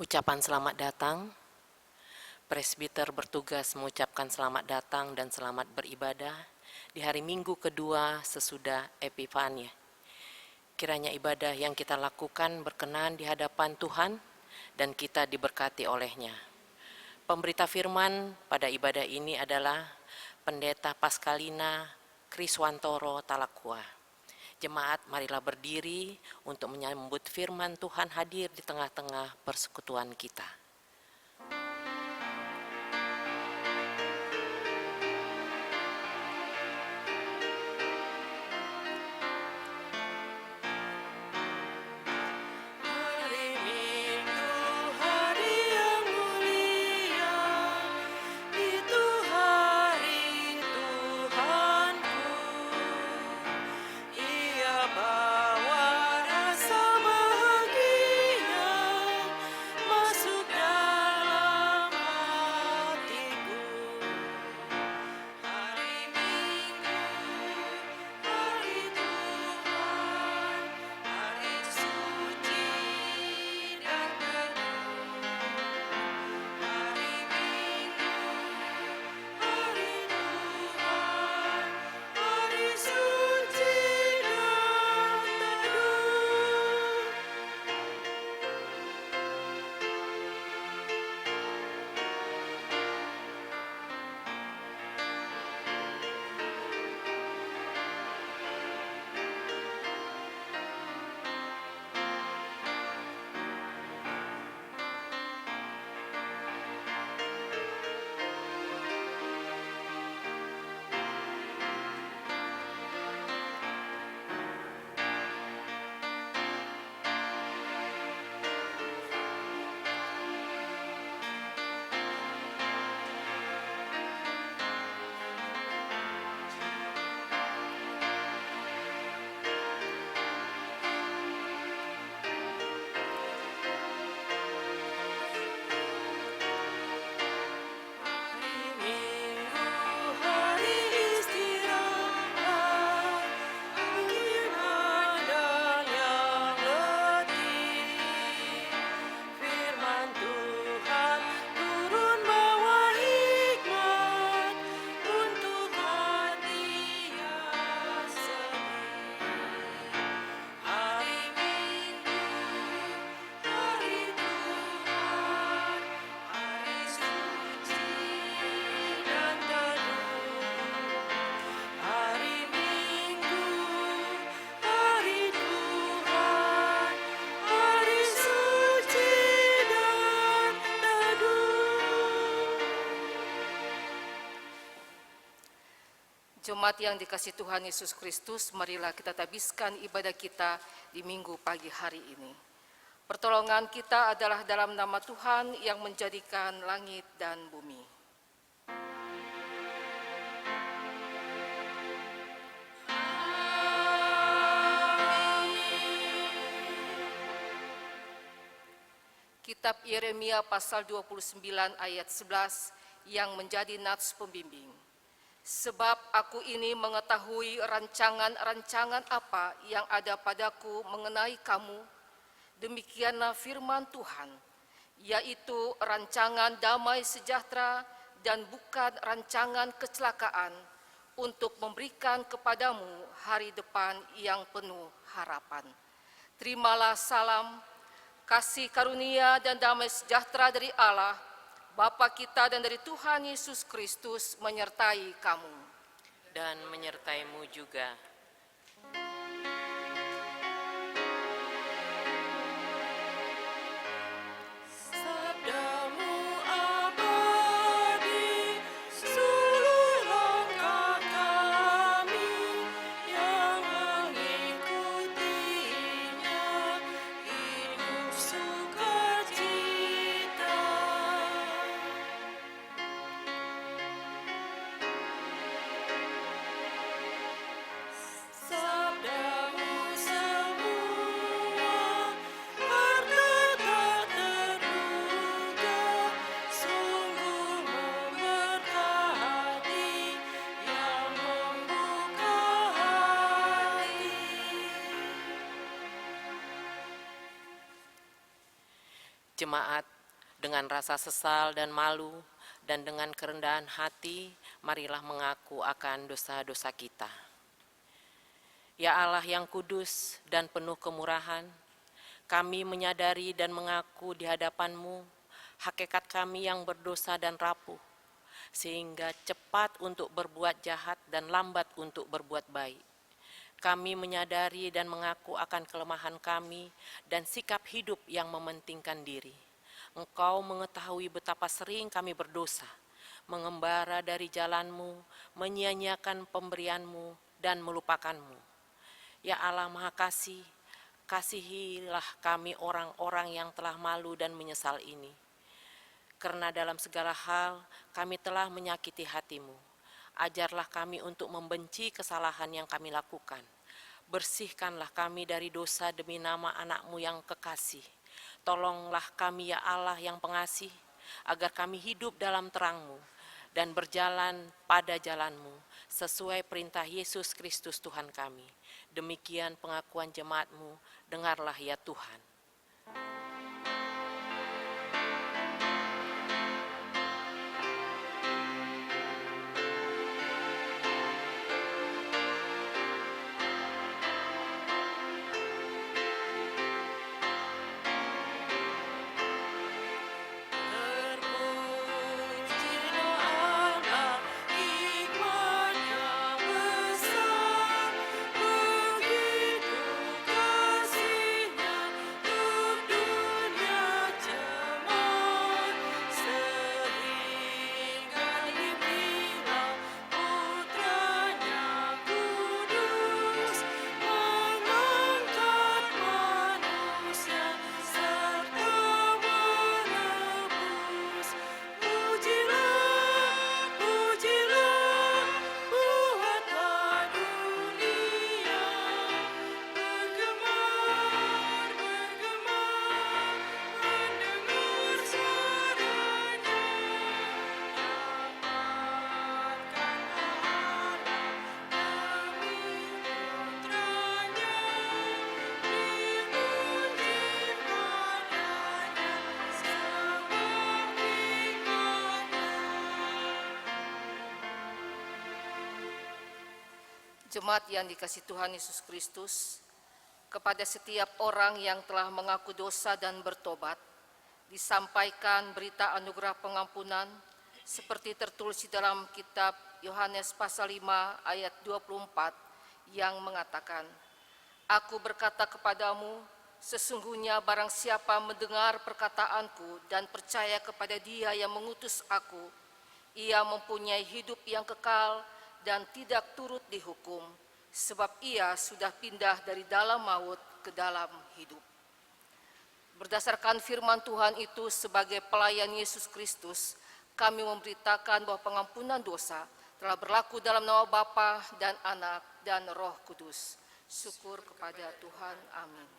Ucapan selamat datang. Presbiter bertugas mengucapkan selamat datang dan selamat beribadah di hari Minggu kedua sesudah Epifania. Kiranya ibadah yang kita lakukan berkenan di hadapan Tuhan dan kita diberkati olehnya. Pemberita firman pada ibadah ini adalah Pendeta Paskalina Kriswantoro Talakua. Jemaat, marilah berdiri untuk menyambut firman Tuhan hadir di tengah-tengah persekutuan kita. Jemaat yang dikasihi Tuhan Yesus Kristus, marilah kita tabiskan ibadah kita di minggu pagi hari ini. Pertolongan kita adalah dalam nama Tuhan yang menjadikan langit dan bumi. Kitab Yeremia pasal 29 ayat 11 yang menjadi nats pembimbing. Sebab aku ini mengetahui rancangan-rancangan apa yang ada padaku mengenai kamu, demikianlah firman Tuhan, yaitu rancangan damai sejahtera dan bukan rancangan kecelakaan, untuk memberikan kepadamu hari depan yang penuh harapan. Terimalah salam, kasih karunia dan damai sejahtera dari Allah, Bapa kita dan dari Tuhan Yesus Kristus menyertai kamu. Dan menyertaimu juga. Jemaat, Dengan rasa sesal dan malu, dan dengan kerendahan hati, marilah mengaku akan dosa-dosa kita. Ya Allah yang kudus dan penuh kemurahan, kami menyadari dan mengaku di hadapan-Mu hakikat kami yang berdosa dan rapuh, sehingga cepat untuk berbuat jahat dan lambat untuk berbuat baik. Kami menyadari dan mengaku akan kelemahan kami dan sikap hidup yang mementingkan diri. Engkau mengetahui betapa sering kami berdosa, mengembara dari jalan-Mu, menyia-nyiakan pemberian-Mu, dan melupakan-Mu. Ya Allah Maha Kasih, kasihilah kami orang-orang yang telah malu dan menyesal ini. Karena dalam segala hal kami telah menyakiti hati-Mu. Ajarlah kami untuk membenci kesalahan yang kami lakukan. Bersihkanlah kami dari dosa demi nama anak-Mu yang kekasih. Tolonglah kami ya Allah yang pengasih, agar kami hidup dalam terang-Mu dan berjalan pada jalan-Mu, sesuai perintah Yesus Kristus Tuhan kami. Demikian pengakuan jemaat-Mu, dengarlah ya Tuhan. Jemaat yang dikasihi Tuhan Yesus Kristus, kepada setiap orang yang telah mengaku dosa dan bertobat, disampaikan berita anugerah pengampunan seperti tertulis di dalam kitab Yohanes pasal 5 ayat 24 yang mengatakan, Aku berkata kepadamu, sesungguhnya barang siapa mendengar perkataanku dan percaya kepada Dia yang mengutus aku, ia mempunyai hidup yang kekal dan tidak turut dihukum, sebab ia sudah pindah dari dalam maut ke dalam hidup. Berdasarkan firman Tuhan itu, sebagai pelayan Yesus Kristus, kami memberitakan bahwa pengampunan dosa telah berlaku dalam nama Bapa dan Anak dan Roh Kudus. Syukur kepada Tuhan. Amin.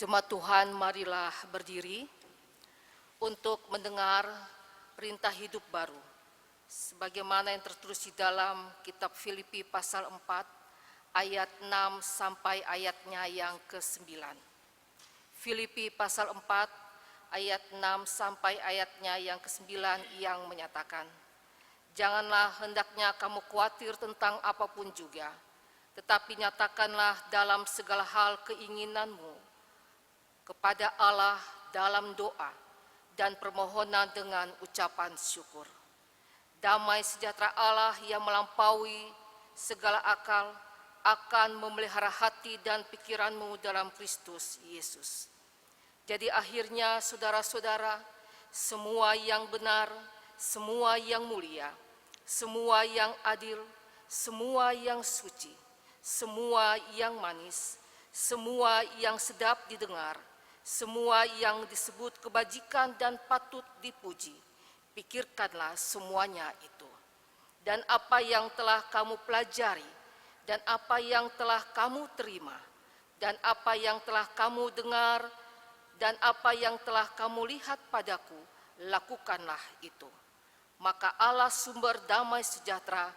Jemaat Tuhan, marilah berdiri untuk mendengar perintah hidup baru sebagaimana yang tertulis di dalam kitab Filipi pasal 4 ayat 6 sampai ayatnya yang ke-9. Filipi pasal 4 ayat 6 sampai ayatnya yang ke-9 yang menyatakan, "Janganlah hendaknya kamu khawatir tentang apapun juga, tetapi nyatakanlah dalam segala hal keinginanmu kepada Allah dalam doa dan permohonan dengan ucapan syukur. Damai sejahtera Allah yang melampaui segala akal akan memelihara hati dan pikiranmu dalam Kristus Yesus. Jadi akhirnya saudara-saudara, semua yang benar, semua yang mulia, semua yang adil, semua yang suci, semua yang manis, semua yang sedap didengar, semua yang disebut kebajikan dan patut dipuji, pikirkanlah semuanya itu. Dan apa yang telah kamu pelajari, dan apa yang telah kamu terima, dan apa yang telah kamu dengar, dan apa yang telah kamu lihat padaku, lakukanlah itu. Maka Allah sumber damai sejahtera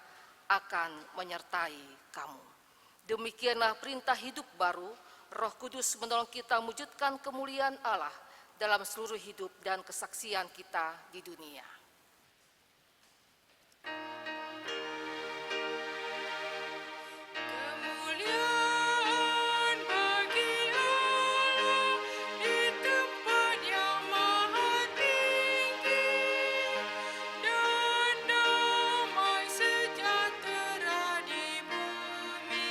akan menyertai kamu." Demikianlah perintah hidup baru, Roh Kudus menolong kita mewujudkan kemuliaan Allah dalam seluruh hidup dan kesaksian kita di dunia. Kemuliaan bagi Allah di tempat yang maha tinggi, dan damai sejahtera di bumi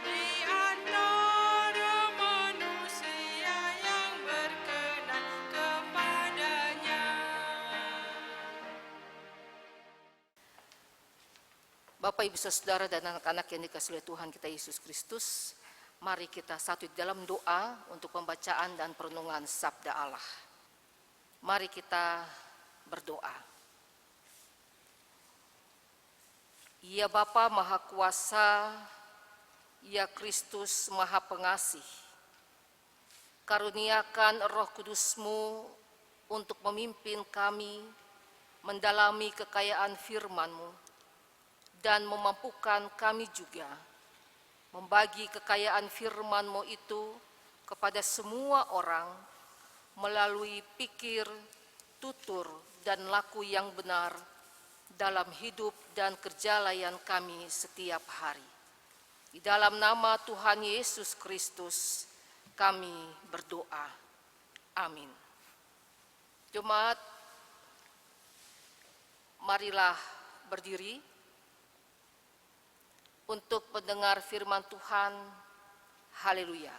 di antara manusia yang berkenan kepadanya. Bapak, Ibu, Saudara, dan anak-anak yang dikasihi oleh Tuhan kita Yesus Kristus, mari kita satu di dalam doa untuk pembacaan dan perenungan Sabda Allah. Mari kita berdoa. Ya Bapa Maha Kuasa, ya Kristus Maha Pengasih, karuniakan Roh Kudus-Mu untuk memimpin kami mendalami kekayaan firman-Mu, dan memampukan kami juga membagi kekayaan firman-Mu itu kepada semua orang melalui pikir, tutur, dan laku yang benar dalam hidup dan kerja layan kami setiap hari. Di dalam nama Tuhan Yesus Kristus kami berdoa. Amin. Jemaat, marilah berdiri untuk mendengar firman Tuhan. Haleluya.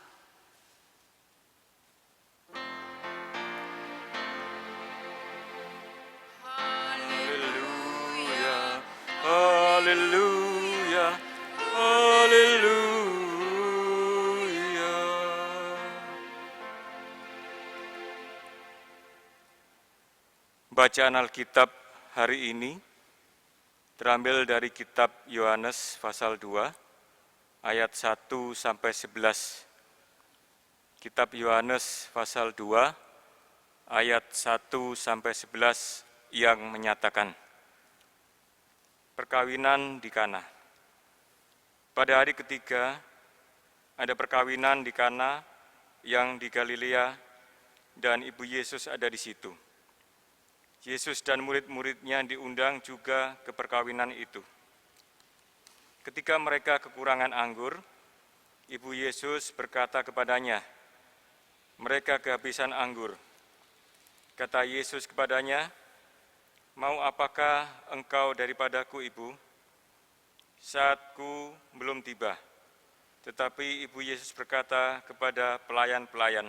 Haleluya, haleluya, haleluya. Bacaan Alkitab hari ini terambil dari kitab Yohanes pasal 2 ayat 1 sampai 11. Kitab Yohanes pasal 2 ayat 1 sampai 11 yang menyatakan, perkawinan di Kana. Pada hari ketiga ada perkawinan di Kana yang di Galilea, dan ibu Yesus ada di situ. Yesus dan murid-muridnya diundang juga ke perkawinan itu. Ketika mereka kekurangan anggur, ibu Yesus berkata kepadanya, "Mereka kehabisan anggur." Kata Yesus kepadanya, "Mau apakah engkau daripadaku, ibu? Saatku belum tiba." Tetapi ibu Yesus berkata kepada pelayan-pelayan,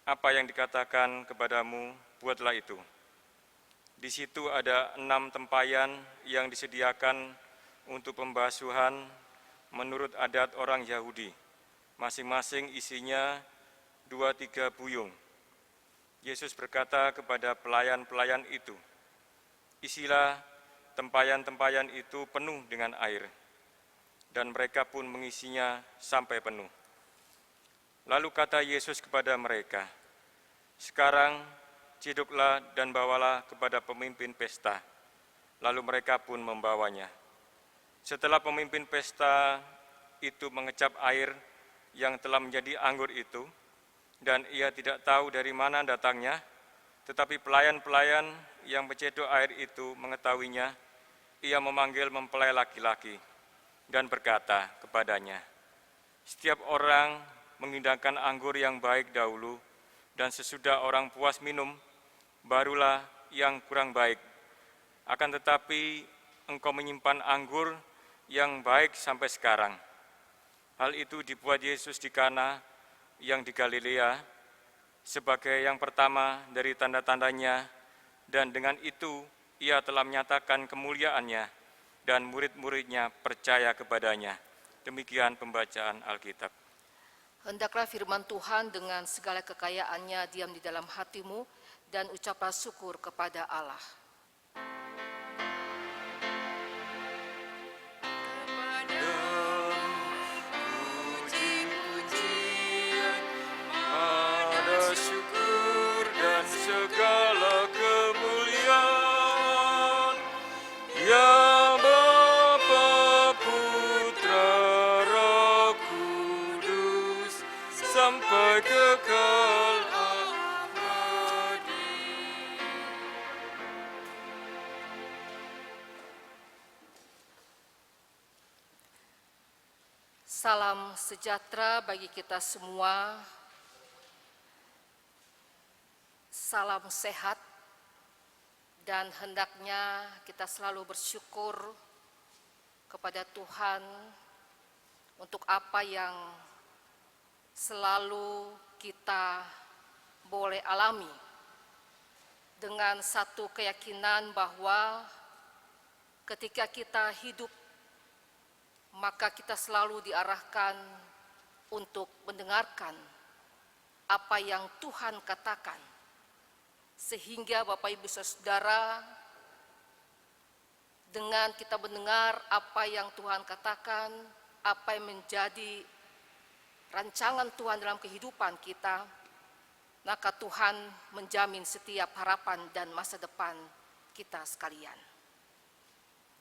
"Apa yang dikatakan kepadamu, buatlah itu." Di situ ada 6 tempayan yang disediakan untuk pembasuhan menurut adat orang Yahudi. Masing-masing isinya 2-3 buyung. Yesus berkata kepada pelayan-pelayan itu, "Isilah tempayan-tempayan itu penuh dengan air." Dan mereka pun mengisinya sampai penuh. Lalu kata Yesus kepada mereka, "Sekarang ciduklah dan bawalah kepada pemimpin pesta." lalu mereka pun membawanya. Setelah pemimpin pesta itu mengecap air yang telah menjadi anggur itu, dan ia tidak tahu dari mana datangnya, tetapi pelayan-pelayan yang mencedok air itu mengetahuinya, ia memanggil mempelai laki-laki dan berkata kepadanya, "Setiap orang mengindahkan anggur yang baik dahulu, dan sesudah orang puas minum, barulah yang kurang baik. Akan tetapi engkau menyimpan anggur yang baik sampai sekarang." Hal itu dibuat Yesus di Kana yang di Galilea sebagai yang pertama dari tanda-tandanya, dan dengan itu ia telah menyatakan kemuliaannya dan murid-muridnya percaya kepadanya. Demikian pembacaan Alkitab. Hendaklah firman Tuhan dengan segala kekayaannya diam di dalam hatimu, dan ucaplah syukur kepada Allah. Puji-pujian, ada syukur dan segala kemuliaan, ya Bapa, Putra, Roh Kudus, sampai kekal abadi. Salam sejahtera bagi kita semua. Salam sehat, dan hendaknya kita selalu bersyukur kepada Tuhan untuk apa yang selalu kita boleh alami, dengan satu keyakinan bahwa ketika kita hidup, maka kita selalu diarahkan untuk mendengarkan apa yang Tuhan katakan. Sehingga Bapak Ibu Saudara, dengan kita mendengar apa yang Tuhan katakan, apa yang menjadi rancangan Tuhan dalam kehidupan kita, maka Tuhan menjamin setiap harapan dan masa depan kita sekalian.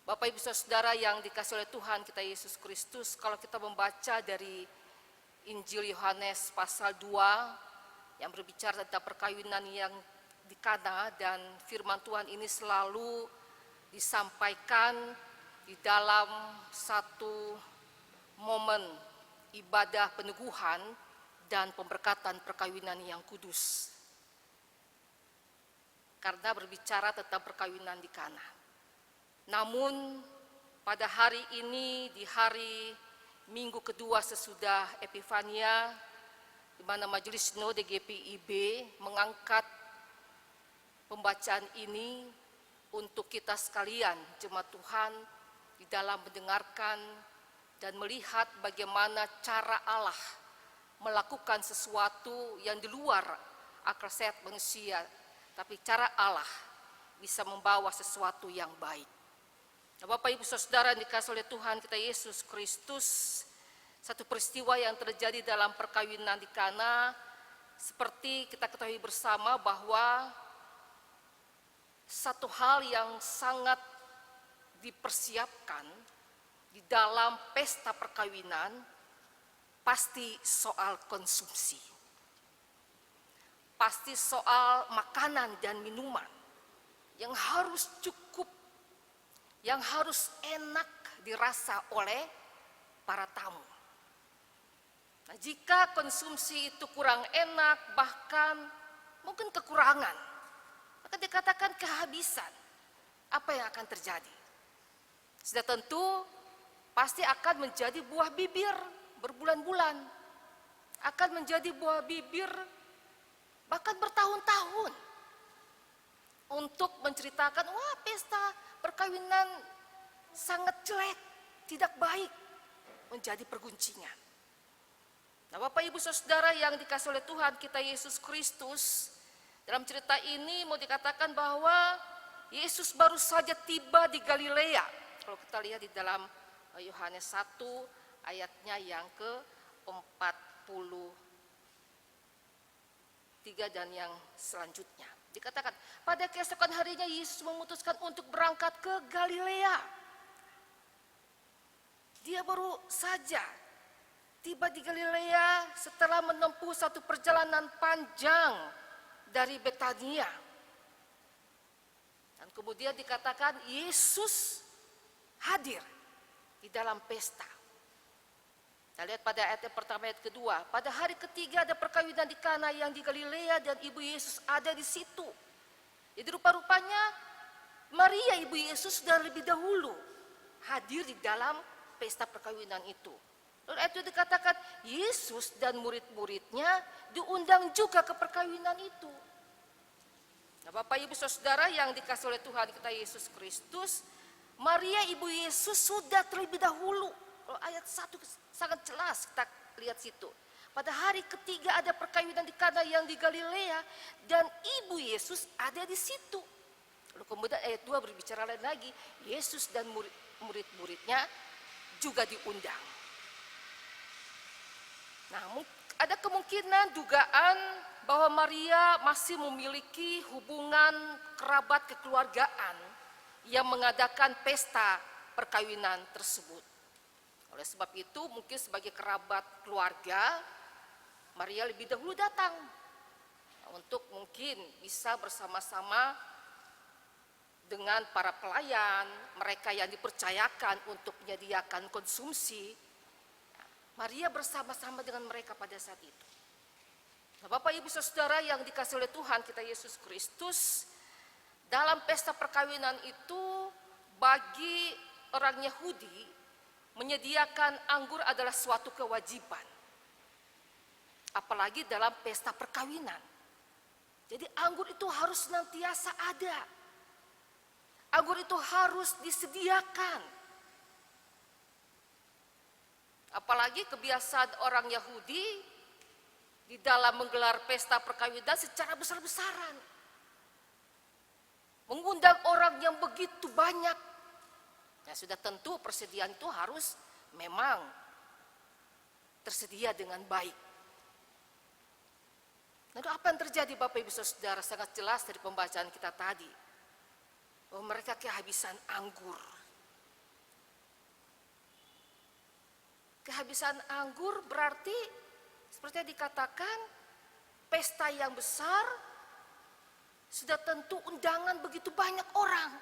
Bapak Ibu Saudara yang dikasihi oleh Tuhan kita Yesus Kristus, kalau kita membaca dari Injil Yohanes pasal 2 yang berbicara tentang perkawinan yang di Kana, dan firman Tuhan ini selalu disampaikan di dalam satu momen ibadah peneguhan dan pemberkatan perkawinan yang kudus. Karena berbicara tentang perkawinan di Kana. Namun pada hari ini, di hari minggu kedua sesudah Epifania, di mana Majelis Sinode GPIB mengangkat pembacaan ini untuk kita sekalian, jemaat Tuhan, di dalam mendengarkan dan melihat bagaimana cara Allah melakukan sesuatu yang di luar akal sehat manusia, tapi cara Allah bisa membawa sesuatu yang baik. Nah, Bapak Ibu Saudara yang dikasihi oleh Tuhan kita Yesus Kristus, satu peristiwa yang terjadi dalam perkawinan di Kana, seperti kita ketahui bersama bahwa satu hal yang sangat dipersiapkan di dalam pesta perkawinan pasti soal konsumsi. Pasti soal makanan dan minuman yang harus cukup, yang harus enak dirasa oleh para tamu. Nah, jika konsumsi itu kurang enak, bahkan mungkin kekurangan, maka dikatakan kehabisan. Apa yang akan terjadi? Sudah tentu pasti akan menjadi buah bibir berbulan-bulan, akan menjadi buah bibir bahkan bertahun-tahun untuk menceritakan, wah, pesta perkawinan sangat jelek, tidak baik, menjadi perguncingan. Nah, Bapak Ibu Saudara yang dikasihi oleh Tuhan kita Yesus Kristus, dalam cerita ini mau dikatakan bahwa Yesus baru saja tiba di Galilea. Kalau kita lihat di dalam Yohanes 1 ayatnya yang ke-43 dan yang selanjutnya. Dikatakan, pada keesokan harinya Yesus memutuskan untuk berangkat ke Galilea. Dia baru saja tiba di Galilea setelah menempuh satu perjalanan panjang dari Betania. Dan kemudian dikatakan Yesus hadir di dalam pesta. Kita lihat pada ayat yang pertama, ayat kedua. Pada hari ketiga ada perkawinan di Kana yang di Galilea dan ibu Yesus ada di situ. Jadi rupa-rupanya Maria ibu Yesus sudah lebih dahulu hadir di dalam pesta perkawinan itu. Lalu ayat itu dikatakan Yesus dan murid-muridnya diundang juga ke perkawinan itu. Nah, Bapak Ibu Saudara yang dikasih oleh Tuhan kita Yesus Kristus, Maria ibu Yesus sudah terlebih dahulu. Ayat 1 sangat jelas kita lihat situ. Pada hari ketiga ada perkawinan di Kana yang di Galilea dan ibu Yesus ada di situ. Lalu kemudian ayat 2 berbicara lain lagi, Yesus dan murid-muridnya juga diundang. Nah, ada kemungkinan dugaan bahwa Maria masih memiliki hubungan kerabat kekeluargaan yang mengadakan pesta perkawinan tersebut. Oleh sebab itu mungkin sebagai kerabat keluarga, Maria lebih dahulu datang untuk mungkin bisa bersama-sama dengan para pelayan, mereka yang dipercayakan untuk menyediakan konsumsi. Maria bersama-sama dengan mereka pada saat itu. Nah, Bapak Ibu Saudara yang dikasih oleh Tuhan kita Yesus Kristus, dalam pesta perkawinan itu bagi orang Yahudi menyediakan anggur adalah suatu kewajiban. Apalagi dalam pesta perkawinan. Jadi anggur itu harus senantiasa ada. Anggur itu harus disediakan. Apalagi kebiasaan orang Yahudi di dalam menggelar pesta perkawinan secara besar-besaran. Mengundang orang yang begitu banyak. Ya sudah tentu persediaan itu harus memang tersedia dengan baik. Lalu apa yang terjadi Bapak Ibu Saudara? Sangat jelas dari pembacaan kita tadi. Bahwa mereka kehabisan anggur. Kehabisan anggur berarti seperti yang dikatakan pesta yang besar sudah tentu undangan begitu banyak orang.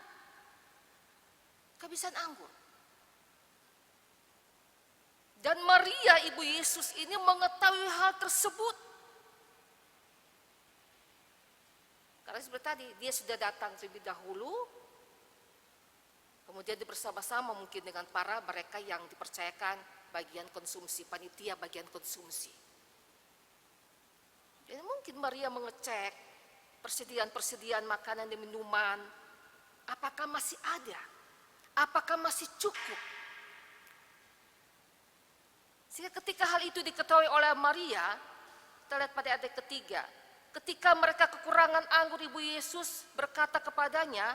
Kehabisan anggur. Dan Maria ibu Yesus ini mengetahui hal tersebut. Karena seperti tadi dia sudah datang lebih dahulu. Kemudian bersama-sama mungkin dengan para mereka yang dipercayakan bagian konsumsi, panitia bagian konsumsi. Jadi mungkin Maria mengecek persediaan-persediaan makanan dan minuman, apakah masih ada, apakah masih cukup. Sehingga ketika hal itu diketahui oleh Maria, kita lihat pada ayat ketiga, ketika mereka kekurangan anggur, ibu Yesus berkata kepadanya,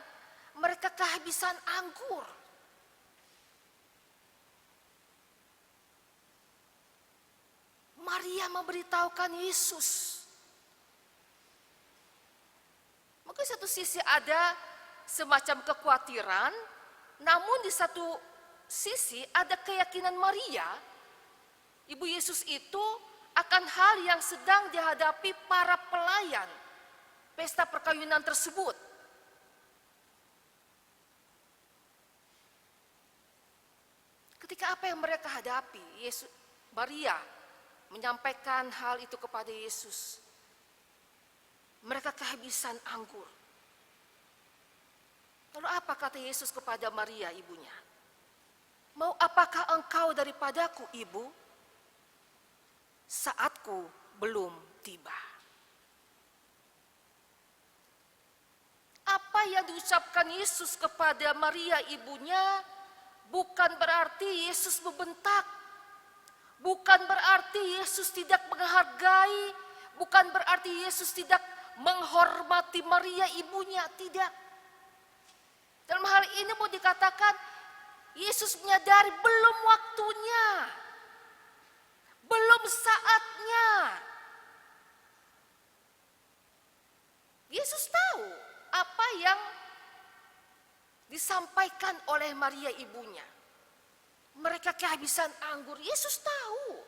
mereka kehabisan anggur. Maria memberitahukan Yesus. Mungkin satu sisi ada semacam kekhawatiran, namun di satu sisi ada keyakinan Maria, ibu Yesus itu akan hal yang sedang dihadapi para pelayan pesta perkawinan tersebut. Ketika apa yang mereka hadapi, Maria menyampaikan hal itu kepada Yesus. Mereka kehabisan anggur. Lalu apa kata Yesus kepada Maria ibunya? Mau apakah engkau daripadaku ibu? Saatku belum tiba. Apa yang diucapkan Yesus kepada Maria ibunya bukan berarti Yesus membentak. Bukan berarti Yesus tidak menghargai, bukan berarti Yesus tidak menghormati Maria ibunya, tidak. Dalam hal ini mau dikatakan Yesus menyadari belum waktunya, belum saatnya. Yesus tahu apa yang disampaikan oleh Maria ibunya. Mereka kehabisan anggur, Yesus tahu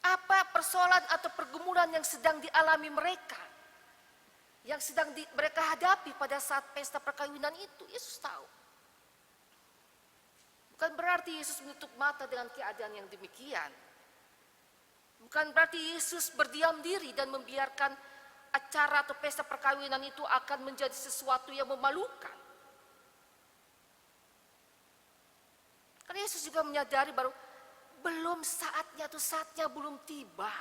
apa persoalan atau pergumulan yang sedang dialami mereka, yang sedang mereka hadapi pada saat pesta perkawinan itu. Yesus tahu. Bukan berarti Yesus menutup mata dengan keadaan yang demikian. Bukan berarti Yesus berdiam diri dan membiarkan acara atau pesta perkawinan itu akan menjadi sesuatu yang memalukan. Karena Yesus juga menyadari baru belum saatnya atau saatnya belum tiba.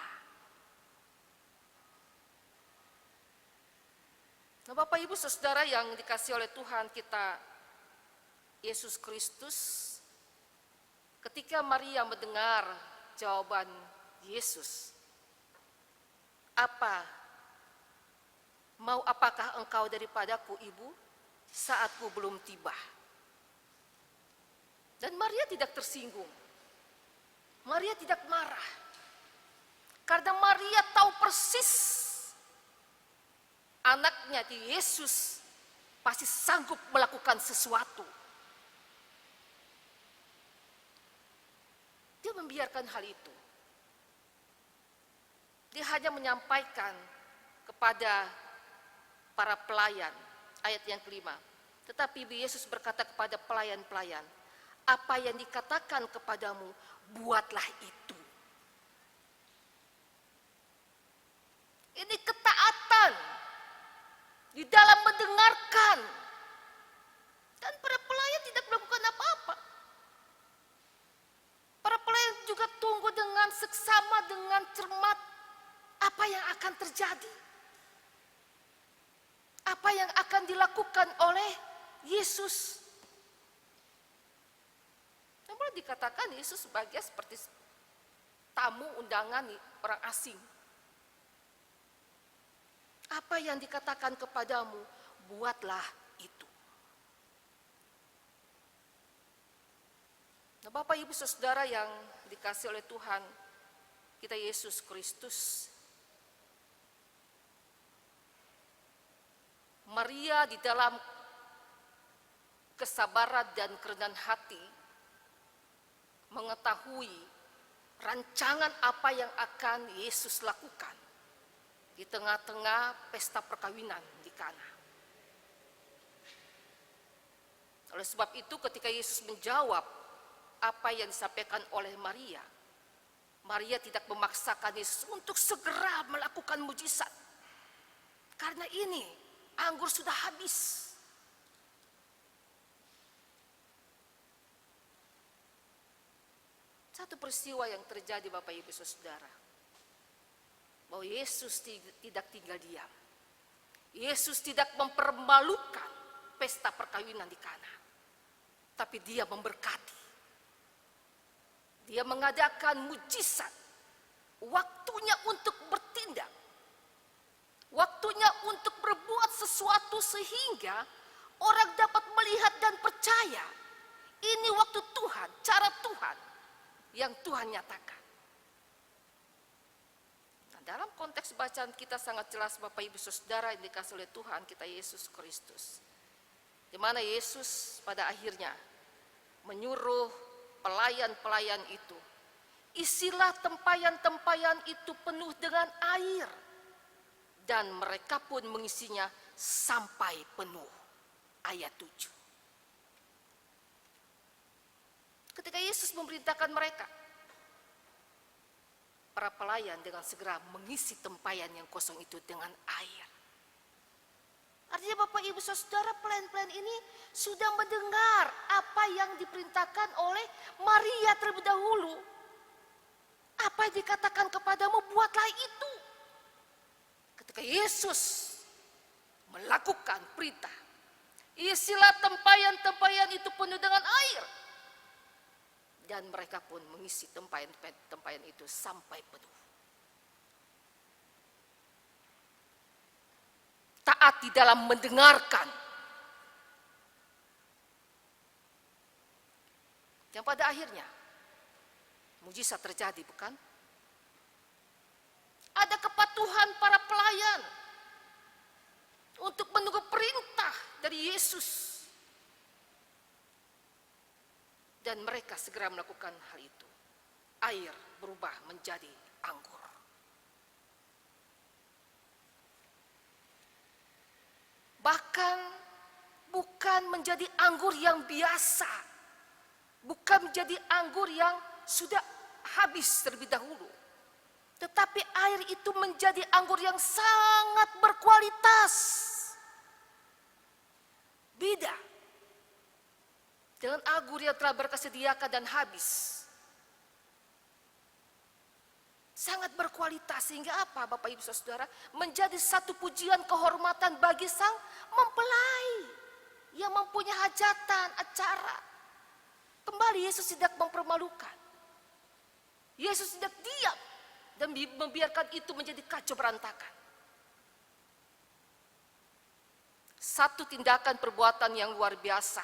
Nah, Bapak Ibu Saudara yang dikasihi oleh Tuhan kita Yesus Kristus, ketika Maria mendengar jawaban Yesus, apakah engkau daripadaku, Ibu, saatku belum tiba? Dan Maria tidak tersinggung. Maria tidak marah. Karena Maria tahu persis anaknya di Yesus pasti sanggup melakukan sesuatu. Dia membiarkan hal itu. Dia hanya menyampaikan kepada para pelayan, ayat yang kelima. Tetapi Yesus berkata kepada pelayan-pelayan, apa yang dikatakan kepadamu, buatlah itu. Ini ketaatan di dalam mendengarkan. Dan para pelayan tidak melakukan apa-apa. Para pelayan juga tunggu dengan seksama, dengan cermat apa yang akan terjadi. Apa yang akan dilakukan oleh Yesus. Namun dikatakan Yesus sebagai seperti tamu undangan orang asing. Apa yang dikatakan kepadamu, buatlah itu. Nah, Bapak Ibu Saudara yang dikasihi oleh Tuhan kita Yesus Kristus, Maria di dalam kesabaran dan kerendahan hati mengetahui rancangan apa yang akan Yesus lakukan di tengah-tengah pesta perkawinan di Kana. Oleh sebab itu ketika Yesus menjawab apa yang disampaikan oleh Maria, Maria tidak memaksakan Yesus untuk segera melakukan mujizat. Karena ini anggur sudah habis. Satu peristiwa yang terjadi Bapak Ibu Saudara, bahwa Yesus tidak tinggal diam. Yesus tidak mempermalukan pesta perkawinan di Kana, tapi dia memberkati. Dia mengadakan mujizat. Waktunya untuk bertindak. Waktunya untuk berbuat sesuatu sehingga orang dapat melihat dan percaya. Ini waktu Tuhan, cara Tuhan yang Tuhan nyatakan. Nah, dalam konteks bacaan kita sangat jelas Bapak Ibu Saudara yang dikasihi oleh Tuhan kita Yesus Kristus. Di mana Yesus pada akhirnya menyuruh pelayan-pelayan itu, isilah tempayan-tempayan itu penuh dengan air. Dan mereka pun mengisinya sampai penuh. Ayat 7. Ketika Yesus memerintahkan mereka, para pelayan dengan segera mengisi tempayan yang kosong itu dengan air. Artinya Bapak Ibu Saudara, pelayan-pelayan ini sudah mendengar apa yang diperintahkan oleh Maria terlebih dahulu. Apa yang dikatakan kepadamu, buatlah itu. Ketika Yesus melakukan perintah, isilah tempayan-tempayan itu penuh dengan air. Dan mereka pun mengisi tempayan itu sampai penuh. Taat di dalam mendengarkan. Yang pada akhirnya mujizat terjadi, bukan? Ada kepatuhan para pelayan. untuk menunggu perintah dari Yesus. Dan mereka segera melakukan hal itu. Air berubah menjadi anggur. Bahkan bukan menjadi anggur yang biasa, bukan menjadi anggur yang sudah habis terlebih dahulu, tetapi air itu menjadi anggur yang sangat berkualitas. Beda dengan anggur yang telah berkesediakan dan habis. Sangat berkualitas sehingga apa Bapak Ibu Saudara? Menjadi satu pujian kehormatan bagi sang mempelai yang mempunyai hajatan, acara. Kembali Yesus tidak mempermalukan. Yesus tidak diam dan membiarkan itu menjadi kacau berantakan. Satu tindakan perbuatan yang luar biasa.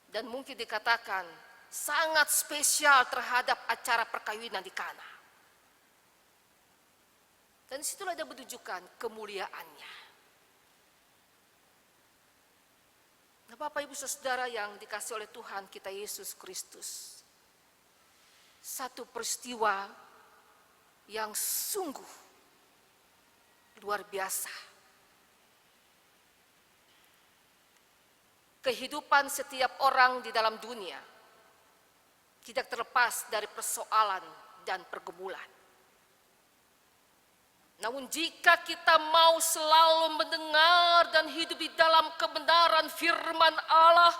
Dan mungkin dikatakan sangat spesial terhadap acara perkawinan di Kana. Dan disitulah dia menunjukkan kemuliaannya. Nah, Bapak Ibu Saudara yang dikasih oleh Tuhan kita Yesus Kristus. Satu peristiwa yang sungguh luar biasa. Kehidupan setiap orang di dalam dunia tidak terlepas dari persoalan dan pergumulan. Namun jika kita mau selalu mendengar dan hidup di dalam kebenaran firman Allah,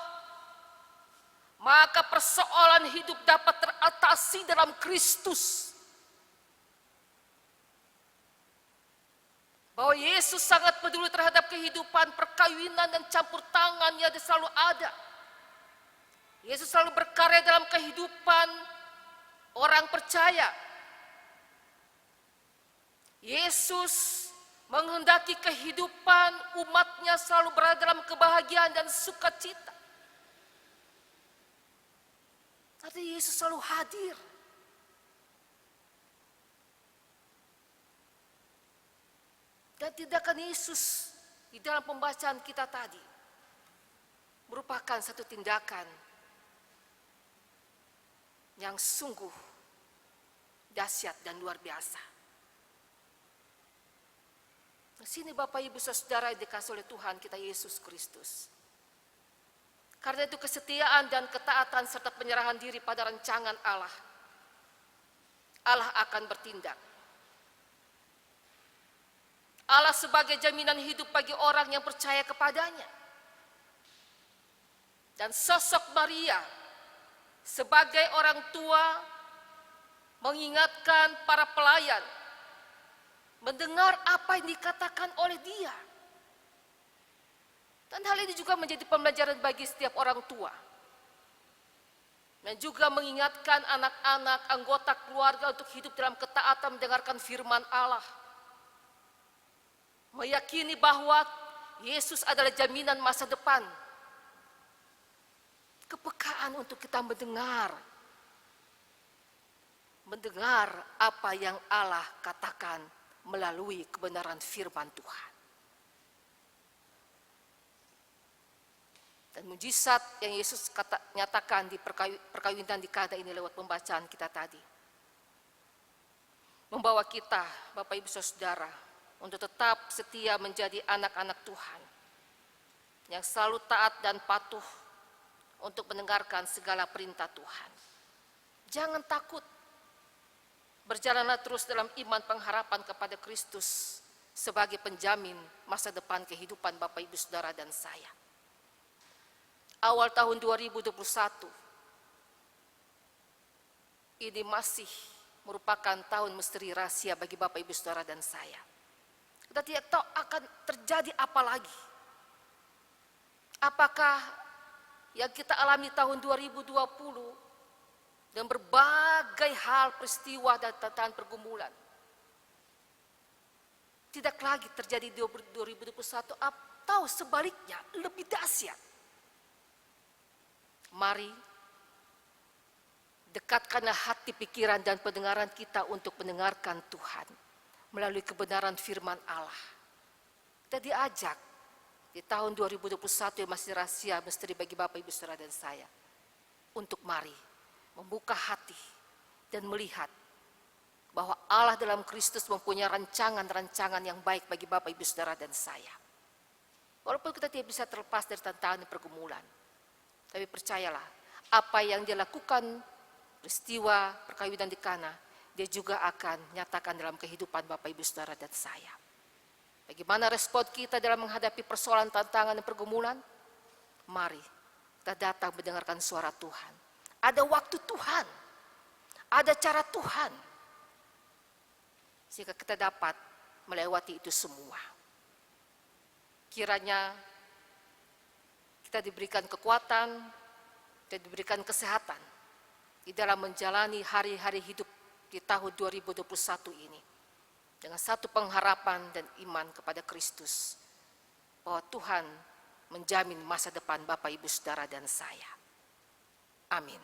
maka persoalan hidup dapat teratasi dalam Kristus. Bahwa Yesus sangat peduli terhadap kehidupan perkawinan dan campur tangan yang selalu ada. Yesus selalu berkarya dalam kehidupan orang percaya. Yesus menghendaki kehidupan umatnya selalu berada dalam kebahagiaan dan sukacita. Artinya Yesus selalu hadir. Dan tindakan Yesus di dalam pembacaan kita tadi merupakan satu tindakan yang sungguh dahsyat dan luar biasa. Di sini Bapak Ibu Saudara yang dikasih oleh Tuhan kita Yesus Kristus. Karena itu kesetiaan dan ketaatan serta penyerahan diri pada rancangan Allah. Allah akan bertindak. Allah sebagai jaminan hidup bagi orang yang percaya kepadanya. Dan sosok Maria sebagai orang tua mengingatkan para pelayan mendengar apa yang dikatakan oleh dia. Dan hal ini juga menjadi pembelajaran bagi setiap orang tua. Dan juga mengingatkan anak-anak anggota keluarga untuk hidup dalam ketaatan mendengarkan firman Allah. Meyakini bahwa Yesus adalah jaminan masa depan. Kepekaan untuk kita mendengar apa yang Allah katakan melalui kebenaran firman Tuhan. Dan mujizat yang Yesus nyatakan di perkawinan di Kana ini lewat pembacaan kita tadi. Membawa kita, Bapak Ibu Saudara, untuk tetap setia menjadi anak-anak Tuhan yang selalu taat dan patuh untuk mendengarkan segala perintah Tuhan. Jangan takut, berjalanlah terus dalam iman pengharapan kepada Kristus sebagai penjamin masa depan kehidupan Bapak Ibu Saudara dan saya. Awal tahun 2021 ini masih merupakan tahun misteri rahasia bagi Bapak Ibu Saudara dan saya. Kita tidak tahu akan terjadi apa lagi. Apakah yang kita alami tahun 2020 dan berbagai hal peristiwa dan tantangan pergumulan tidak lagi terjadi di 2021 atau sebaliknya lebih dahsyat. Mari dekatkanlah hati, pikiran dan pendengaran kita untuk mendengarkan Tuhan melalui kebenaran firman Allah. Kita diajak di tahun 2021 yang masih rahasia misteri bagi Bapak, Ibu, Saudara, dan saya, untuk mari membuka hati dan melihat bahwa Allah dalam Kristus mempunyai rancangan-rancangan yang baik bagi Bapak, Ibu, Saudara, dan saya. Walaupun kita tidak bisa terlepas dari tantangan dan pergumulan, tapi percayalah, apa yang dia lakukan, peristiwa perkawinan di Kana, dia juga akan nyatakan dalam kehidupan Bapak, Ibu, Saudara, dan saya. Bagaimana respon kita dalam menghadapi persoalan, tantangan, dan pergumulan? Mari kita datang mendengarkan suara Tuhan. Ada waktu Tuhan, ada cara Tuhan, sehingga kita dapat melewati itu semua. Kiranya kita diberikan kekuatan dan diberikan kesehatan di dalam menjalani hari-hari hidup di tahun 2021 ini, dengan satu pengharapan dan iman kepada Kristus, bahwa Tuhan menjamin masa depan Bapak, Ibu, Saudara, dan saya. Amin.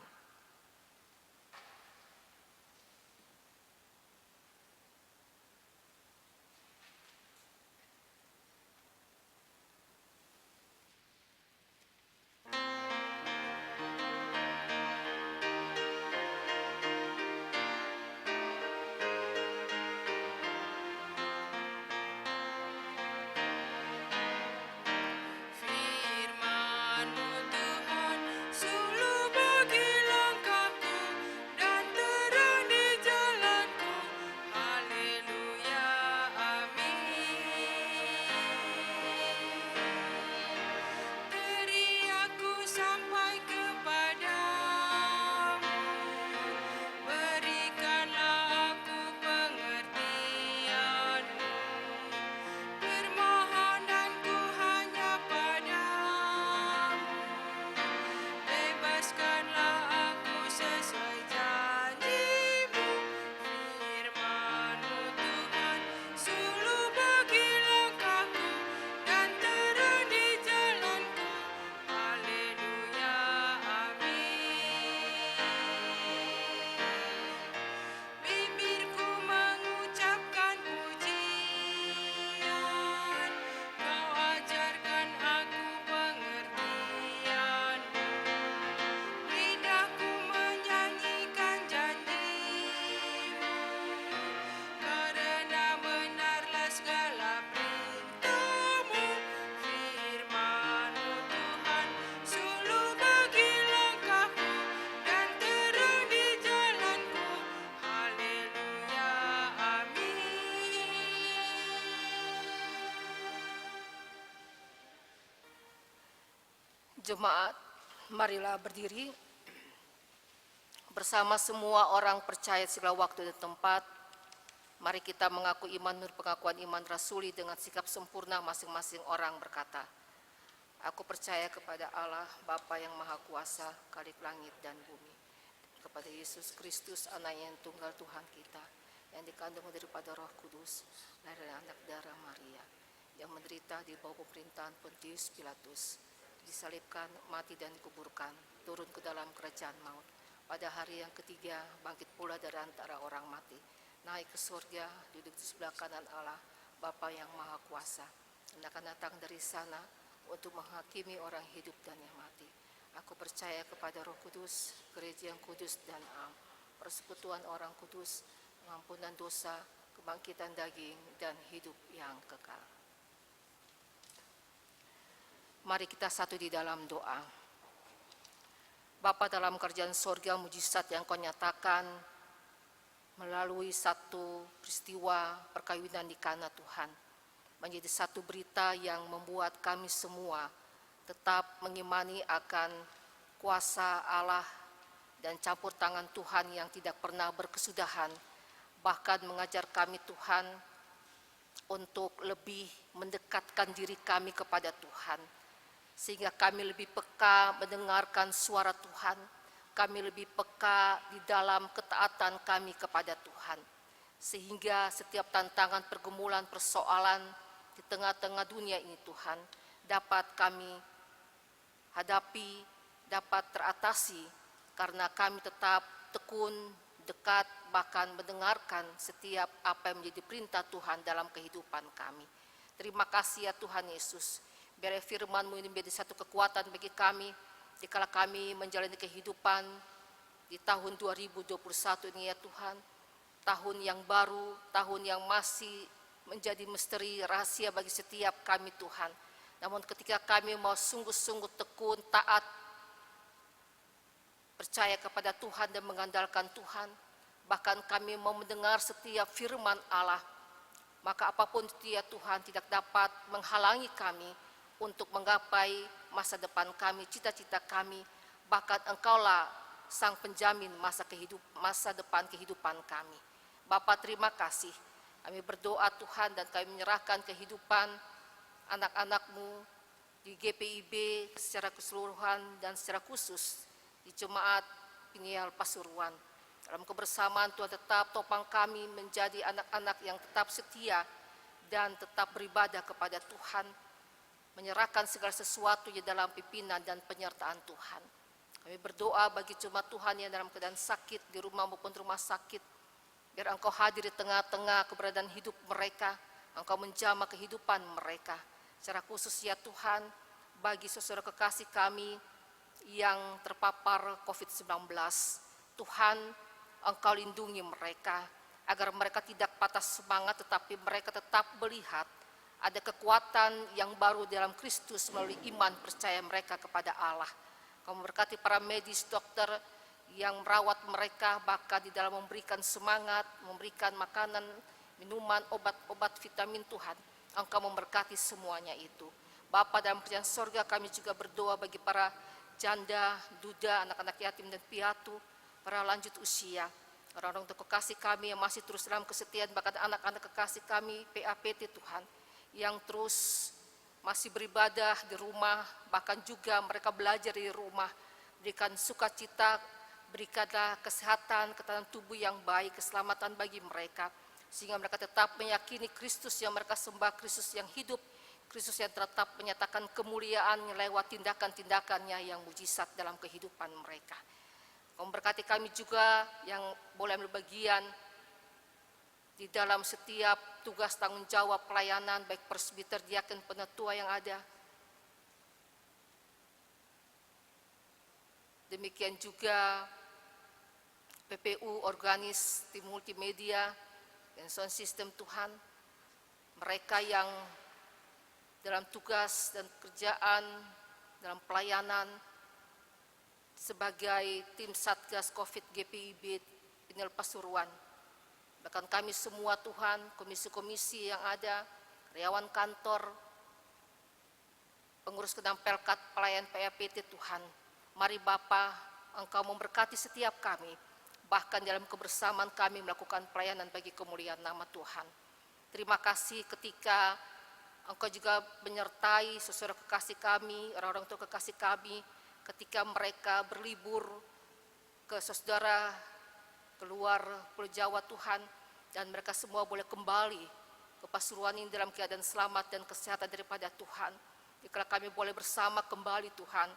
Firman-Mu Tuhan, suluh bagi langkahku dan terang di jalanku. Haleluya, amin. Teriakku sampai kepadamu, berikanlah aku pengertian-Mu. Permohonanku hanya padamu, bebaskanlah aku sesuai janji-Mu. Firman-Mu Tuhan, suluh bagi langkahku dan terang di jalanku. Haleluya, amin. Bibirku mengucapkan pujian, Kau ajarkan aku pengertian-Mu. Lidahku menyanyikan janji-Mu, karena benarlah segala perintah-Mu. Firman-Mu Tuhan, suluh bagi langkahku dan terang di jalanku. Haleluya, amin. Jemaat, marilah berdiri bersama semua orang percaya segala waktu dan tempat. Mari kita mengaku iman menurut pengakuan iman rasuli dengan sikap sempurna masing-masing orang berkata, aku percaya kepada Allah, Bapa yang Maha Kuasa, Khalik langit dan bumi, kepada Yesus Kristus, anaknya yang tunggal Tuhan kita, yang dikandung daripada Roh Kudus, lahir dari anak darah Maria, yang menderita di bawah pemerintahan Pontius Pilatus, disalibkan, mati dan dikuburkan, turun ke dalam kerajaan maut. Pada hari yang ketiga, bangkit pula dari antara orang mati, naik ke surga, duduk di sebelah kanan Allah, Bapa yang Maha Kuasa, dan akan datang dari sana untuk menghakimi orang hidup dan yang mati. Aku percaya kepada Roh Kudus, gereja yang kudus dan am, persekutuan orang kudus, pengampunan dosa, kebangkitan daging, dan hidup yang kekal. Mari kita satu di dalam doa. Bapa dalam kerajaan sorga, mujizat yang Kau nyatakan melalui satu peristiwa perkawinan di Kana Tuhan, menjadi satu berita yang membuat kami semua tetap mengimani akan kuasa Allah dan campur tangan Tuhan yang tidak pernah berkesudahan, bahkan mengajar kami Tuhan untuk lebih mendekatkan diri kami kepada Tuhan, sehingga kami lebih peka mendengarkan suara Tuhan, kami lebih peka di dalam ketaatan kami kepada Tuhan, sehingga setiap tantangan, pergumulan, persoalan di tengah-tengah dunia ini Tuhan, dapat kami hadapi, dapat teratasi, karena kami tetap tekun, dekat, bahkan mendengarkan setiap apa yang menjadi perintah Tuhan dalam kehidupan kami. Terima kasih ya Tuhan Yesus. Biar firman-Mu ini menjadi satu kekuatan bagi kami, dikala kami menjalani kehidupan di tahun 2021 ini ya Tuhan. Tahun yang baru, tahun yang masih menjadi misteri rahasia bagi setiap kami Tuhan. Namun ketika kami mau sungguh-sungguh tekun, taat, percaya kepada Tuhan dan mengandalkan Tuhan, bahkan kami mau mendengar setiap firman Allah, maka apapun itu ya Tuhan tidak dapat menghalangi kami untuk menggapai masa depan kami, cita-cita kami, bahkan Engkaulah Sang Penjamin masa depan kehidupan kami. Bapa, terima kasih. Kami berdoa Tuhan dan kami menyerahkan kehidupan anak-anak-Mu di GPIB secara keseluruhan dan secara khusus di Jemaat Pinial Pasuruan. Dalam kebersamaan Tuhan tetap topang kami menjadi anak-anak yang tetap setia dan tetap beribadah kepada Tuhan, menyerahkan segala sesuatu di dalam pimpinan dan penyertaan Tuhan. Kami berdoa bagi jemaat Tuhan yang dalam keadaan sakit di rumah maupun rumah sakit, biar Engkau hadir di tengah-tengah keberadaan hidup mereka, Engkau menjamah kehidupan mereka. Secara khusus ya Tuhan, bagi saudara kekasih kami yang terpapar COVID-19, Tuhan, Engkau lindungi mereka, agar mereka tidak patah semangat, tetapi mereka tetap melihat ada kekuatan yang baru dalam Kristus melalui iman percaya mereka kepada Allah. Kau memberkati para medis, dokter yang merawat mereka, bahkan di dalam memberikan semangat, memberikan makanan, minuman, obat-obat vitamin Tuhan. Engkau memberkati semuanya itu. Bapa dalam kerajaan sorga, kami juga berdoa bagi para janda, duda, anak-anak yatim dan piatu, para lanjut usia, orang-orang kekasih kami yang masih terus dalam kesetiaan, bahkan anak-anak kekasih kami PAPT Tuhan, yang terus masih beribadah di rumah, bahkan juga mereka belajar di rumah. Berikan sukacita, berikanlah kesehatan, ketahanan tubuh yang baik, keselamatan bagi mereka, sehingga mereka tetap meyakini Kristus yang mereka sembah, Kristus yang hidup, Kristus yang tetap menyatakan kemuliaan lewat tindakan-tindakannya yang mujizat dalam kehidupan mereka. Memberkati kami juga yang boleh ambil bagian di dalam setiap tugas tanggung jawab pelayanan, baik presbiter, diaken, penatua yang ada. Demikian juga PPU, organis, tim multimedia, dan sound system Tuhan. Mereka yang dalam tugas dan kerjaan, dalam pelayanan, sebagai tim Satgas COVID GPIB Pinial Pasuruan. Bahkan kami semua Tuhan, komisi-komisi yang ada, karyawan kantor, pengurus kedam Pelkat, pelayan PAPT Tuhan. Mari Bapa, Engkau memberkati setiap kami, bahkan dalam kebersamaan kami melakukan pelayanan bagi kemuliaan nama Tuhan. Terima kasih ketika Engkau juga menyertai saudara kekasih kami, orang-orang tua kekasih kami, ketika mereka berlibur ke saudara keluar Pulau Jawa Tuhan, dan mereka semua boleh kembali ke Pasuruan ini dalam keadaan selamat dan kesehatan daripada Tuhan. Jika kami boleh bersama kembali Tuhan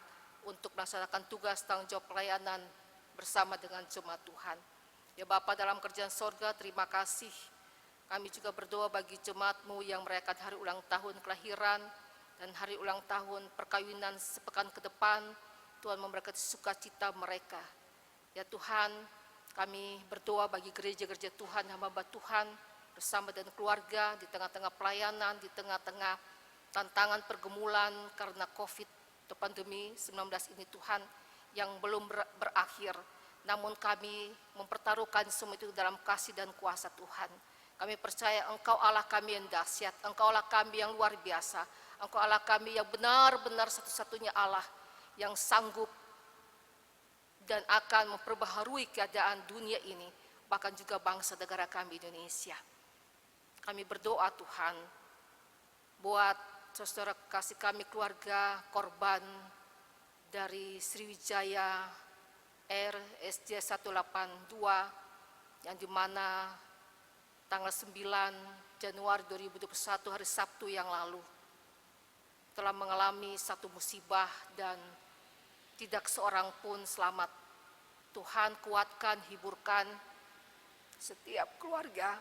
untuk melaksanakan tugas tanggung jawab pelayanan bersama dengan jemaat Tuhan. Ya Bapa dalam kerjaan sorga, terima kasih. Kami juga berdoa bagi jemaat-Mu yang merayakan hari ulang tahun kelahiran dan hari ulang tahun perkawinan sepekan ke depan. Tuhan memberkati sukacita mereka. Ya Tuhan, kami berdoa bagi gereja-gereja Tuhan, hamba Tuhan, bersama dan keluarga di tengah-tengah pelayanan, di tengah-tengah tantangan pergumulan karena COVID atau pandemi 19 ini Tuhan, yang belum berakhir. Namun kami mempertaruhkan semua itu dalam kasih dan kuasa Tuhan. Kami percaya Engkau Allah kami yang dahsyat, Engkau Allah kami yang luar biasa, Engkau Allah kami yang benar-benar satu-satunya Allah yang sanggup dan akan memperbaharui keadaan dunia ini, bahkan juga bangsa negara kami Indonesia. Kami berdoa Tuhan, buat saudara kasih kami keluarga korban dari Sriwijaya Air SJ 182 yang dimana tanggal 9 Januari 2021 hari Sabtu yang lalu telah mengalami satu musibah dan tidak seorang pun selamat. Tuhan kuatkan, hiburkan setiap keluarga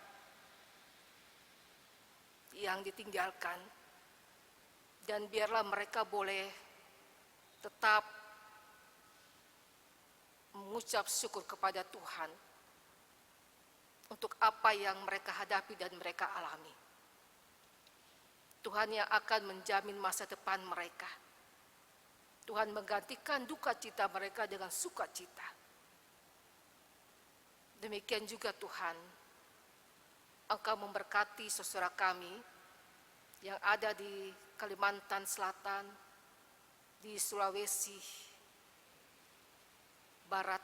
yang ditinggalkan, dan biarlah mereka boleh tetap mengucap syukur kepada Tuhan untuk apa yang mereka hadapi dan mereka alami. Tuhan yang akan menjamin masa depan mereka. Tuhan menggantikan duka cita mereka dengan sukacita. Demikian juga Tuhan, Engkau memberkati saudara kami yang ada di Kalimantan Selatan, di Sulawesi Barat,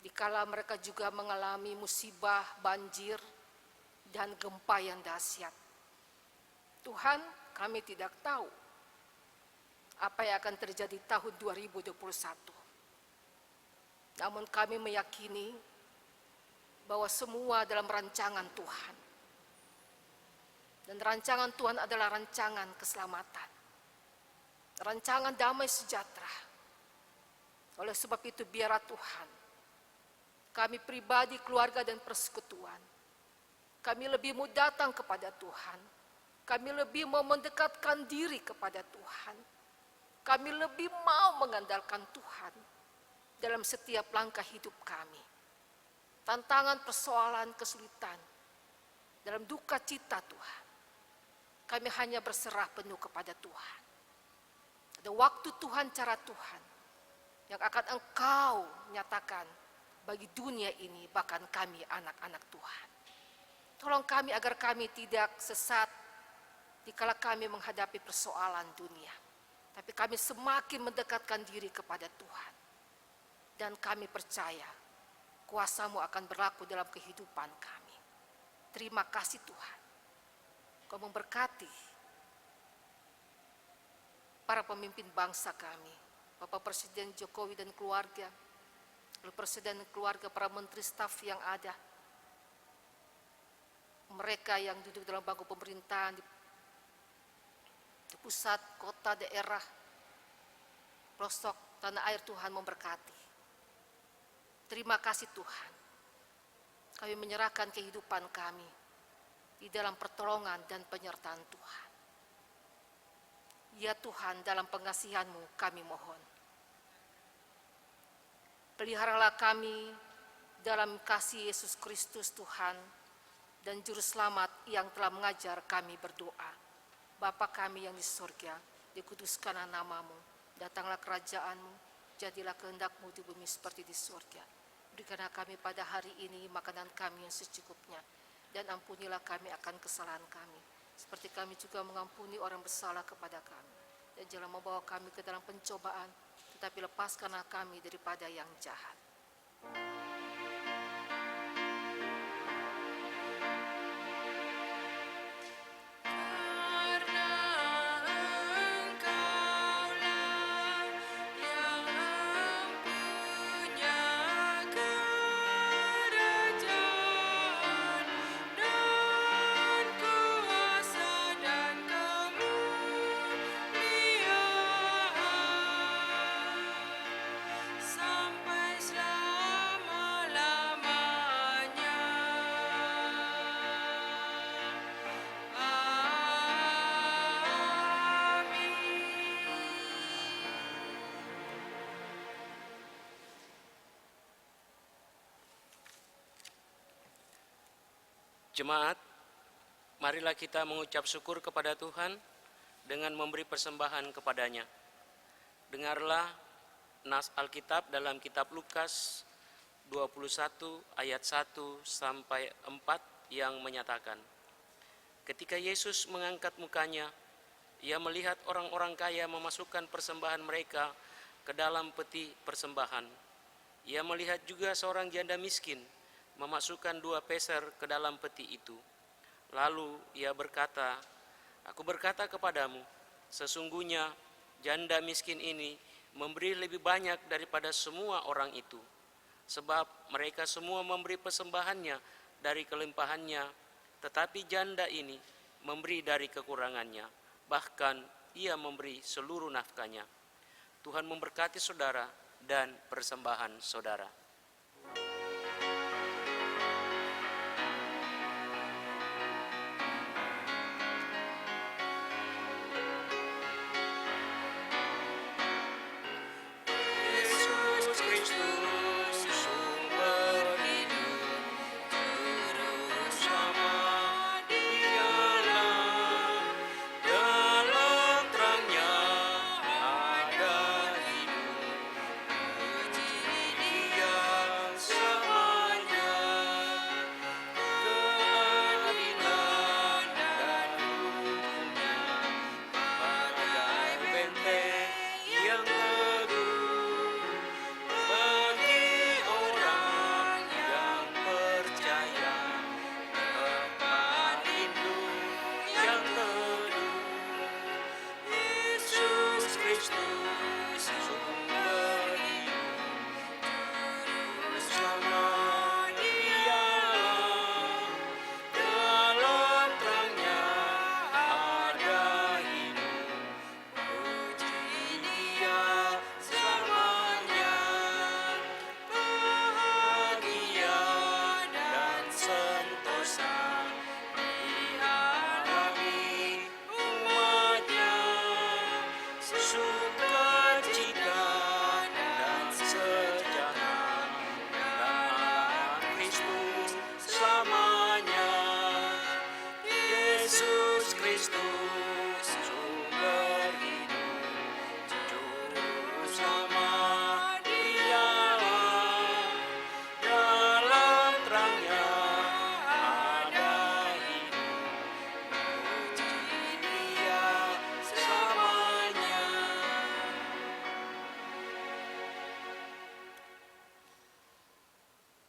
dikala mereka juga mengalami musibah banjir dan gempa yang dahsyat. Tuhan, kami tidak tahu apa yang akan terjadi tahun 2021. Namun kami meyakini bahwa semua dalam rancangan Tuhan. Dan rancangan Tuhan adalah rancangan keselamatan. Rancangan damai sejahtera. Oleh sebab itu biarlah Tuhan, kami pribadi, keluarga dan persekutuan, kami lebih mau datang kepada Tuhan. Kami lebih mau mendekatkan diri kepada Tuhan. Kami lebih mau mengandalkan Tuhan dalam setiap langkah hidup kami. Tantangan, persoalan, kesulitan, dalam duka cita Tuhan, kami hanya berserah penuh kepada Tuhan. Ada waktu Tuhan, cara Tuhan yang akan Engkau nyatakan bagi dunia ini, bahkan kami anak-anak Tuhan. Tolong kami agar kami tidak sesat dikala kami menghadapi persoalan dunia, tapi kami semakin mendekatkan diri kepada Tuhan. Dan kami percaya kuasa-Mu akan berlaku dalam kehidupan kami. Terima kasih Tuhan. Kau memberkati para pemimpin bangsa kami, Bapak Presiden Jokowi dan keluarga, Presiden dan keluarga, para menteri staf yang ada, mereka yang duduk dalam bangku pemerintahan di pusat, kota, daerah, pelosok tanah air. Tuhan memberkati. Terima kasih Tuhan. Kami menyerahkan kehidupan kami di dalam pertolongan dan penyertaan Tuhan. Ya Tuhan, dalam pengasihan-Mu kami mohon. Peliharalah kami dalam kasih Yesus Kristus Tuhan dan Juru Selamat yang telah mengajar kami berdoa. Bapa kami yang di surga, dikuduskanlah nama-Mu, datanglah kerajaan-Mu, jadilah kehendak-Mu di bumi seperti di surga. Berikanlah kami pada hari ini makanan kami yang secukupnya, dan ampunilah kami akan kesalahan kami, seperti kami juga mengampuni orang bersalah kepada kami. Dan jangan membawa kami ke dalam pencobaan, tetapi lepaskanlah kami daripada yang jahat. Sampai selama-lamanya. Jemaat, marilah kita mengucap syukur kepada Tuhan dengan memberi persembahan kepadanya. Dengarlah nas Alkitab dalam kitab Lukas 21 ayat 1 sampai 4 yang menyatakan, ketika Yesus mengangkat mukanya, Ia melihat orang-orang kaya memasukkan persembahan mereka ke dalam peti persembahan. Ia melihat juga seorang janda miskin memasukkan 2 peser ke dalam peti itu. Lalu Ia berkata, aku berkata kepadamu, sesungguhnya janda miskin ini memberi lebih banyak daripada semua orang itu, sebab mereka semua memberi persembahannya dari kelimpahannya, tetapi janda ini memberi dari kekurangannya, bahkan ia memberi seluruh nafkahnya. Tuhan memberkati saudara dan persembahan saudara.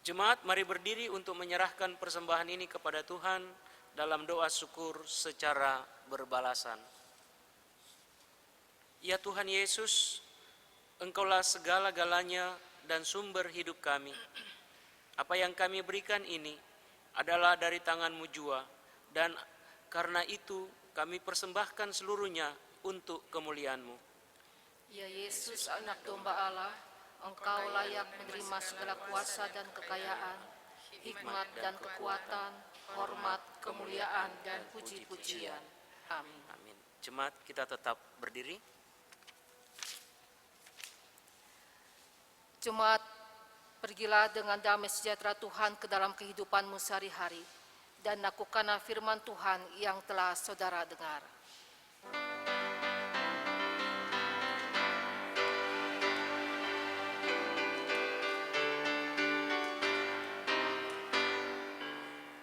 Jemaat, mari berdiri untuk menyerahkan persembahan ini kepada Tuhan dalam doa syukur secara berbalasan. Ya Tuhan Yesus, Engkaulah segala-galanya dan sumber hidup kami. Apa yang kami berikan ini adalah dari tangan-Mu jua, dan karena itu kami persembahkan seluruhnya untuk kemuliaan-Mu. Ya Yesus, anak domba Allah, Engkau layak menerima segala kuasa dan kekayaan, hikmat dan kekuatan, hormat, kemuliaan, dan puji-pujian. Amin. Amin. Jemaat, kita tetap berdiri. Jemaat, pergilah dengan damai sejahtera Tuhan ke dalam kehidupanmu sehari-hari, dan lakukanlah firman Tuhan yang telah saudara dengar.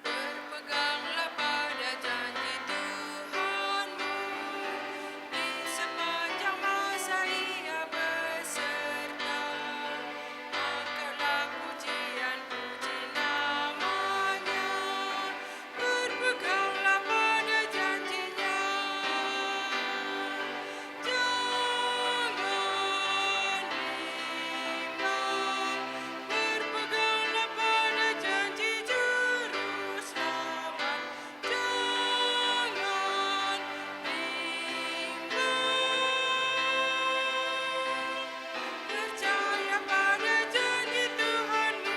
Berpeganglah pada janji Tuhanmu, di sepanjang masa Ia beserta. Angkatlah pujian, puji namanya, berpeganglah pada janjinya. Jangan bimbang, berpeganglah pada janji Juru Selamat. Jangan bimbang, percaya pada janji Tuhanmu.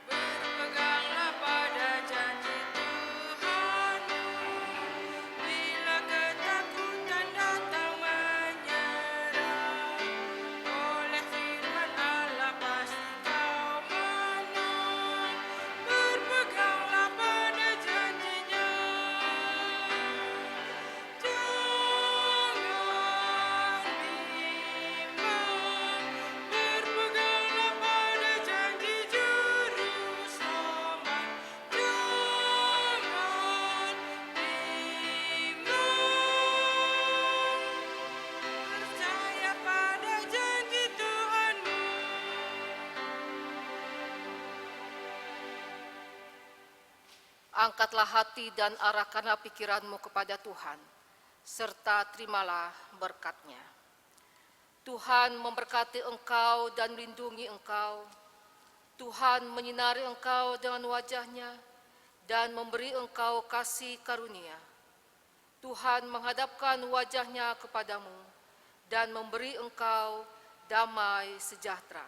Berpeganglah pada janji Tuhanmu, bila ketakutan datang menyerang. Oleh firman Allah pasti kau menang, berpeganglah pada janjinya. Jangan bimbang, berpeganglah pada janji Juru Selamat. Jangan bimbang, percaya pada janji Tuhanmu. Angkatlah hati dan arahkanlah pikiranmu kepada Tuhan, serta terimalah berkat-Nya. Tuhan memberkati engkau dan melindungi engkau. Tuhan menyinari engkau dengan wajah-Nya dan memberi engkau kasih karunia. Tuhan menghadapkan wajah-Nya kepadamu dan memberi engkau damai sejahtera.